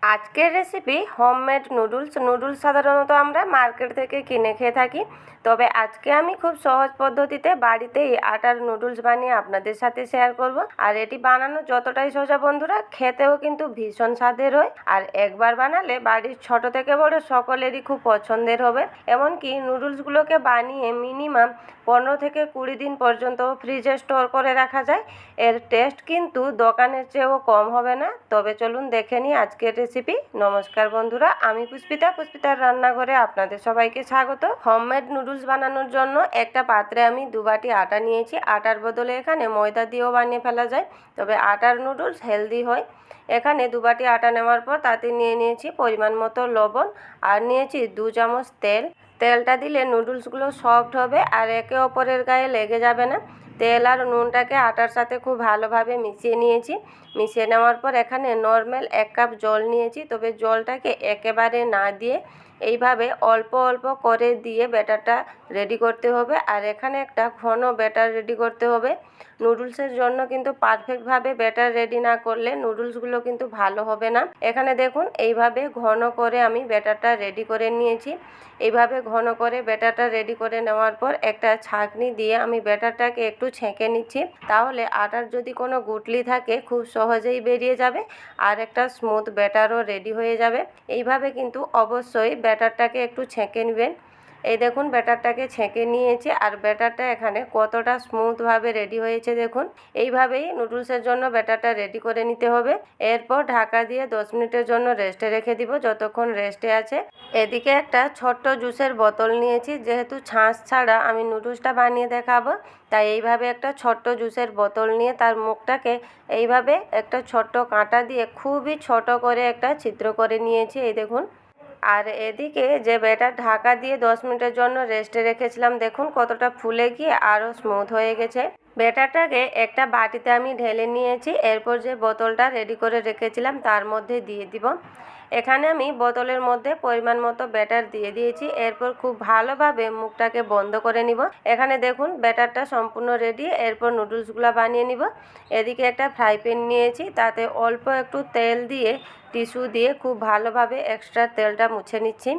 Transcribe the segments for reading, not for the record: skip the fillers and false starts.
আজকের recipe homemade noodles. সাধারণত আমরা মার্কেট থেকে কিনে খেয়ে থাকি, তবে আজকে আমি খুব সহজ পদ্ধতিতে বাড়িতেই আটার নুডলস বানিয়ে আপনাদের সাথে শেয়ার করব। আর এটি বানানো যতটাই সোজা বন্ধুরা, খেতেও কিন্তু ভীষণ স্বাদের হয়। আর একবার বানালে বাড়ির ছোট থেকে বড় সকলেরই খুব পছন্দের হবে। এমনকি নুডলসগুলোকে বানিয়ে মিনিমাম 15 থেকে 20 দিন পর্যন্ত ফ্রিজে স্টোর করে রাখা যায়। এর টেস্ট কিন্তু দোকানের চেয়েও কম হবে না। তবে চলুন দেখে নিই আজকের রেসিপি। নমস্কার বন্ধুরা, আমি পুষ্পিতার রান্নাঘরে আপনাদের সবাইকে স্বাগত। হোমমেড নুডলস বানানোর জন্য একটা পাত্রে আমি 2 বাটি আটা নিয়েছি। আটার বদলে এখানে ময়দা দিয়েও বানিয়ে ফেলা যায়, তবে আটার নুডলস হেলদি হয়। এখানে 2 বাটি আটা নেওয়ার পর তাতে নিয়েছি পরিমাণ মতো লবণ, আর নিয়েছি 2 চামচ তেল। তেলটা দিলে নুডলসগুলো সফট হবে আর একে অপরের গায়ে লেগে যাবে না। তেল আর নুনটাকে আটার সাথে খুব ভালোভাবে মিশিয়ে নিয়েছি। মিশিয়ে নেওয়ার পর এখানে নর্মাল 1 কাপ জল নিয়েছি, তবে জলটাকে একেবারে না দিয়ে এইভাবে অল্প অল্প করে দিয়ে ব্যাটারটা রেডি করতে হবে। আর এখানে একটা ঘন ব্যাটার রেডি করতে হবে। নুডলসের জন্য কিন্তু পারফেক্টভাবে ব্যাটার রেডি না করলে নুডলসগুলো কিন্তু ভালো হবে না। এখানে দেখুন এইভাবে ঘন করে আমি ব্যাটারটা রেডি করে নিয়েছি। এইভাবে ঘন করে ব্যাটারটা রেডি করে নেওয়ার পর একটা ছাঁকনি দিয়ে আমি ব্যাটারটাকে একটু ছেঁকে নিচ্ছি, তাহলে আটার যদি কোনো গুটলি থাকে খুব সহজেই বেরিয়ে যাবে আর একটা স্মুথ ব্যাটারও রেডি হয়ে যাবে। এইভাবে কিন্তু অবশ্যই ব্যাটারটাকে একটু ছেঁকে নেবেন। এই দেখুন ব্যাটারটাকে ছেঁকে নিয়েছি আর ব্যাটারটা এখানে কতটা স্মুথভাবে রেডি হয়েছে দেখুন। এইভাবেই নুডলসের জন্য ব্যাটারটা রেডি করে নিতে হবে। এরপর ঢাকা দিয়ে 10 মিনিটের জন্য রেস্টে রেখে দিব, যতক্ষণ রেস্টে আছে। এদিকে একটা ছোট্ট জুসের বোতল নিয়েছি, যেহেতু ছাঁচ ছাড়া আমি নুডলসটা বানিয়ে দেখাবো, তাই এইভাবে একটা ছোট্ট জুসের বোতল নিয়ে তার মুখটাকে এইভাবে একটা ছোট্ট কাঁটা দিয়ে খুবই ছোট করে একটা ছিদ্র করে নিয়েছি, এই দেখুন। আর এদিকে যে ব্যাটার ঢাকা দিয়ে 10 মিনিটের জন্য রেস্টে রেখেছিলাম, দেখুন কতটা ফুলে গিয়ে আরও স্মুথ হয়ে গেছে। ব্যাটারটাকে একটা বাটিতে আমি ঢেলে নিয়েছি। এরপর যে বোতলটা রেডি করে রেখেছিলাম তার মধ্যে দিয়ে দিব। এখানে আমি বোতলের মধ্যে পরিমাণ মতো ব্যাটার দিয়ে দিয়েছি। এরপর খুব ভালোভাবে মুখটাকে বন্ধ করে নিব। এখানে দেখুন ব্যাটারটা সম্পূর্ণ রেডি। এরপর নুডলসগুলো বানিয়ে নিব। এদিকে একটা ফ্রাই প্যান নিয়েছি, তাতে অল্প একটু তেল দিয়ে টিস্যু দিয়ে খুব ভালোভাবে এক্সট্রা তেলটা মুছে নিচ্ছি।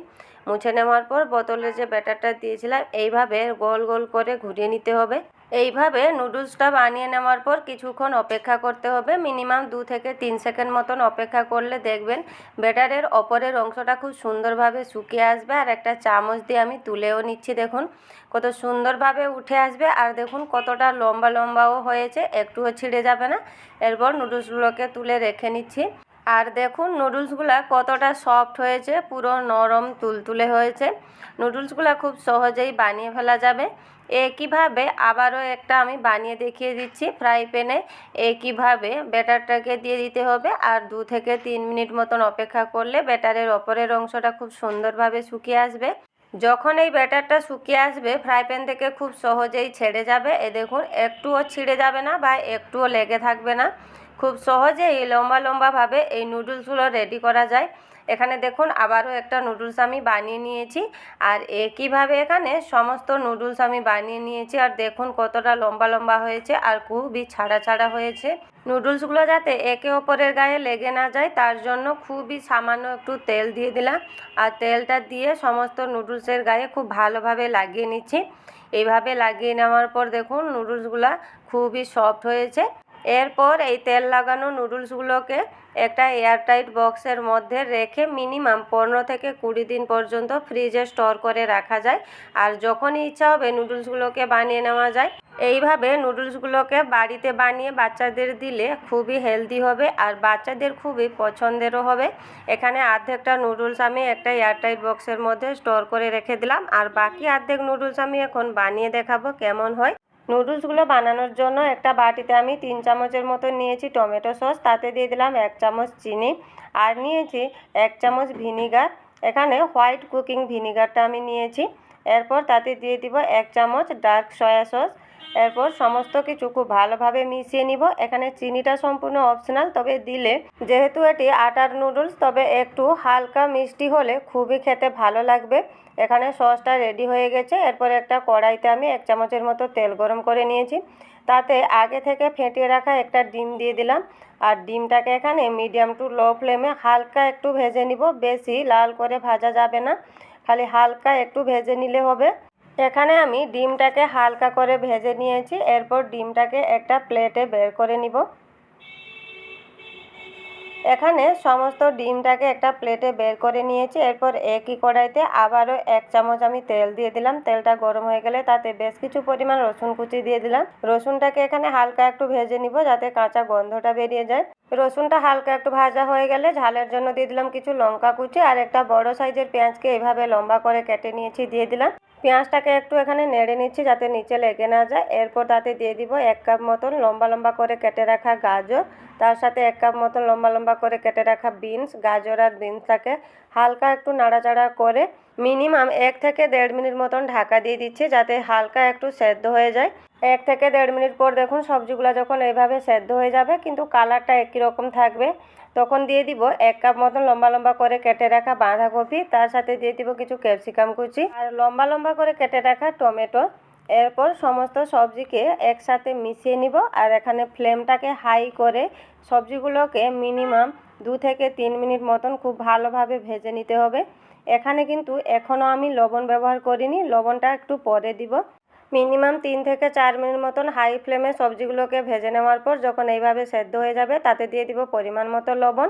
মুছে নেওয়ার পর বোতলে যে ব্যাটারটা দিয়েছিলাম এইভাবে গোল গোল করে ঘুরিয়ে নিতে হবে। এইভাবে নুডলসটা বানিয়ে নেওয়ার পর কিছুক্ষণ অপেক্ষা করতে হবে। মিনিমাম 2 থেকে 3 সেকেন্ড মতন অপেক্ষা করলে দেখবেন ব্যাটারের ওপরের অংশটা খুব সুন্দরভাবে শুকিয়ে আসবে। আর একটা চামচ দিয়ে আমি তুলেও নিচ্ছি, দেখুন কত সুন্দরভাবে উঠে আসবে। আর দেখুন কতটা লম্বা লম্বাও হয়েছে, একটুও ছিঁড়ে যাবে না। এরপর নুডলসগুলোকে তুলে রেখে নিচ্ছি। আর দেখুন নুডলসগুলো কতটা সফট হয়েছে, পুরো নরম তুলতুলে হয়েছে। নুডলসগুলো খুব সহজেই বানিয়ে ফেলা যাবে। একইভাবে আবারও একটা আমি বানিয়ে দেখিয়ে দিচ্ছি। ফ্রাই প্যানে একইভাবে ব্যাটারটাকে দিয়ে দিতে হবে আর 2 থেকে 3 মিনিট মতন অপেক্ষা করলে ব্যাটারের ওপরের অংশটা খুব সুন্দরভাবে শুকিয়ে আসবে। যখন এই ব্যাটারটা শুকিয়ে আসবে ফ্রাই প্যান থেকে খুব সহজেই ছেড়ে যাবে। দেখুন একটুও ছিঁড়ে যাবে না বা একটুও লেগে থাকবে না। খুব সহজেই লম্বা লম্বাভাবে এই নুডলসগুলো রেডি করা যায়। এখানে দেখুন আবারও একটা নুডলস আমি বানিয়ে নিয়েছি। আর একইভাবে এখানে সমস্ত নুডলস আমি বানিয়ে নিয়েছি। আর দেখুন কতটা লম্বা লম্বা হয়েছে আর খুবই ছাড়া ছাড়া হয়েছে। নুডলসগুলো যাতে একে অপরের গায়ে লেগে না যায় তার জন্য খুবই সামান্য একটু তেল দিয়ে দিলাম। আর তেলটা দিয়ে সমস্ত নুডলসের গায়ে খুব ভালোভাবে লাগিয়ে নিচ্ছি। এইভাবে লাগিয়ে নেওয়ার পর দেখুন নুডলসগুলো খুবই সফট হয়েছে। এরপর এই তেল লাগানো নুডলসগুলোকে একটা এয়ারটাইট বক্সের মধ্যে রেখে মিনিমাম 15 থেকে 20 দিন পর্যন্ত ফ্রিজে স্টোর করে রাখা যায়। আর যখনই ইচ্ছা হবে নুডলসগুলোকে বানিয়ে নেওয়া যায়। এইভাবে নুডলসগুলোকে বাড়িতে বানিয়ে বাচ্চাদের দিলে খুবই হেলদি হবে আর বাচ্চাদের খুবই পছন্দেরও হবে। এখানে অর্ধেকটা নুডলস আমি একটা এয়ারটাইট বক্সের মধ্যে স্টোর করে রেখে দিলাম, আর বাকি অর্ধেক নুডলস আমি এখন বানিয়ে দেখাবো কেমন হয়। নুডলসগুলো বানানোর জন্য একটা বাটিতে আমি 3 চামচের মতো নিয়েছি টমেটো সস, তাতে দিয়ে দিলাম 1 চামচ চিনি আর নিয়েছি 1 চামচ ভিনিগার। এখানে হোয়াইট কুকিং ভিনিগারটা আমি নিয়েছি। এরপর তাতে দিয়ে দিব 1 চামচ ডার্ক সয়া সস। এরপর সমস্ত কিছু খুব ভালোভাবে মিশিয়ে নিব। এখানে চিনিটা সম্পূর্ণ অপশনাল, তবে দিলে যেহেতু এটি আটার নুডলস তবে একটু হালকা মিষ্টি হলে খুবই খেতে ভালো লাগবে। এখানে সসটা রেডি হয়ে গেছে। এরপর একটা কড়াইতে আমি 1 চামচের মতো তেল গরম করে নিয়েছি, তাতে আগে থেকে ফেটিয়ে রাখা একটা ডিম দিয়ে দিলাম। আর ডিমটাকে এখানে মিডিয়াম টু লো ফ্লেমে হালকা একটু ভেজে নিব, বেশি লাল করে ভাজা যাবে না, খালি হালকা একটু ভেজে নিলে হবে। এখানে আমি ডিমটাকে হালকা করে ভেজে নিয়েছি। এরপর ডিমটাকে একটা প্লেটে বের করে নিব। এখানে সমস্ত ডিমটাকে একটা প্লেটে বের করে নিয়েছি। এরপর একই কড়াইতে আবারও 1 চামচ আমি তেল দিয়ে দিলাম। তেলটা গরম হয়ে গেলে তাতে বেশ কিছু পরিমাণ রসুন কুচি দিয়ে দিলাম। রসুনটাকে এখানে হালকা একটু ভেজে নিব যাতে কাঁচা গন্ধটা বেরিয়ে যায়। রসুনটা হালকা একটু ভাজা হয়ে গেলে ঝালের জন্য দিয়ে দিলাম কিছু লঙ্কা কুচি, আর একটা বড় সাইজের পেঁয়াজকে এভাবে লম্বা করে কেটে নিয়েছি দিয়ে দিলাম। পেঁয়াজটাকে একটু এখানে নেড়ে নিচ্ছি যাতে নিচে লেগে না যায়। এরপর তাতে দিয়ে দিব 1 কাপ মতন লম্বা লম্বা করে কেটে রাখা গাজর, তার সাথে 1 কাপ মতন লম্বা লম্বা করে কেটে রাখা বিনস। গাজর আর বিনসটাকে হালকা একটু নাড়াচাড়া করে মিনিমাম 1 থেকে 1.5 মিনিট মতন ঢাকা দিয়ে দিচ্ছি যাতে হালকা একটু সেদ্ধ হয়ে যায়। 1 থেকে 1.5 মিনিট পর দেখুন সবজিগুলো যখন এইভাবে সেদ্ধ হয়ে যাবে কিন্তু কালারটা একই রকম থাকবে, তখন দিয়ে দিব 1 কাপ মতন লম্বা লম্বা করে কেটে রাখা বাঁধাকপি, তার সাথে দিয়ে দিব কিছু ক্যাপসিকাম কুচি আর লম্বা লম্বা করে কেটে রাখা টমেটো। এরপর সমস্ত সবজিকে একসাথে মিশিয়ে নিব। আর এখানে ফ্লেমটাকে হাই করে সবজিগুলোকে মিনিমাম 2 থেকে 3 মিনিট মতন খুব ভালোভাবে ভেজে নিতে হবে। এখানে কিন্তু এখনও আমি লবণ ব্যবহার করিনি, লবণটা একটু পরে দিব। মিনিমাম 3 থেকে 4 মিনিট মতন হাই ফ্লেমে সবজিগুলোকে ভেজে নেওয়ার পর যখন এইভাবে সেদ্ধ হয়ে যাবে তাতে দিয়ে দিব পরিমাণ মতো লবণ।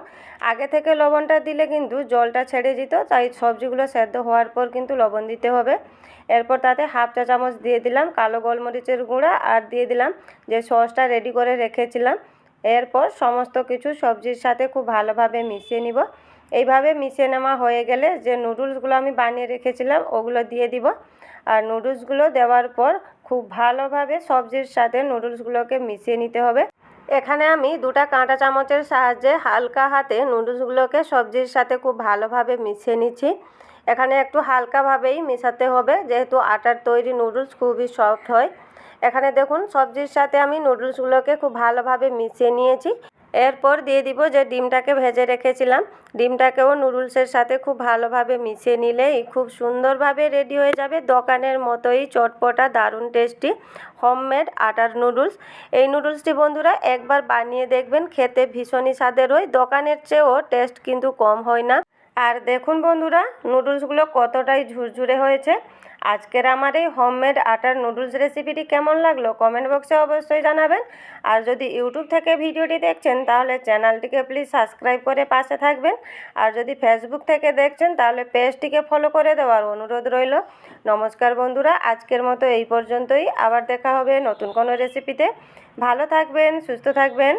আগে থেকে লবণটা দিলে কিন্তু জলটা ছেড়ে যেত, তাই সবজিগুলো সেদ্ধ হওয়ার পর কিন্তু লবণ দিতে হবে। এরপর তাতে 1/2 চা চামচ দিয়ে দিলাম কালো গোলমরিচের গুঁড়া আর দিয়ে দিলাম যে সসটা রেডি করে রেখেছিলাম। এরপর সমস্ত কিছু সবজির সাথে খুব ভালোভাবে মিশিয়ে নিব। এইভাবে মিশিয়ে নেওয়া হয়ে গেলে যে নুডলসগুলো আমি বানিয়ে রেখেছিলাম ওগুলো দিয়ে দিব। আর নুডলসগুলো দেওয়ার পর খুব ভালোভাবে সবজির সাথে নুডলসগুলোকে মিশিয়ে নিতে হবে। এখানে আমি 2টা কাঁটা চামচের সাহায্যে হালকা হাতে নুডলসগুলোকে সবজির সাথে খুব ভালোভাবে মিশিয়ে নিচ্ছি। এখানে একটু হালকাভাবেই মেশাতে হবে যেহেতু আটার তৈরি নুডলস খুবই সফট হয়। এখানে দেখুন সবজির সাথে আমি নুডলসগুলোকে খুব ভালোভাবে মিশিয়ে নিয়েছি। এরপর দিয়ে দিব যে ডিমটাকে ভেজে রেখেছিলাম, ডিমটাকেও নুডলসের সাথে খুব ভালোভাবে মিশিয়ে নিলেই খুব সুন্দরভাবে রেডি হয়ে যাবে দোকানের মতোই চটপটা দারুণ টেস্টি হোমমেড আটার নুডলস। এই নুডলসটি বন্ধুরা একবার বানিয়ে দেখবেন, খেতে ভীষণই স্বাদের হয়, দোকানের চেয়েও টেস্ট কিন্তু কম হয় না। আর দেখুন বন্ধুরা নুডলসগুলো কতটাই ঝুরঝুরে হয়েছে। আজকের আমার এই হোমমেড আটার নুডলস রেসিপিটি কেমন লাগলো কমেন্ট বক্সে অবশ্যই জানাবেন। আর যদি ইউটিউব থেকে ভিডিওটি দেখছেন তাহলে চ্যানেলটিকে প্লিজ সাবস্ক্রাইব করে পাশে থাকবেন। আর যদি ফেসবুক থেকে দেখছেন তাহলে পেজটিকে ফলো করে দেওয়ার অনুরোধ রইল। নমস্কার বন্ধুরা, আজকের মতো এই পর্যন্তই। আবার দেখা হবে নতুন কোনো রেসিপিতে। ভালো থাকবেন, সুস্থ থাকবেন।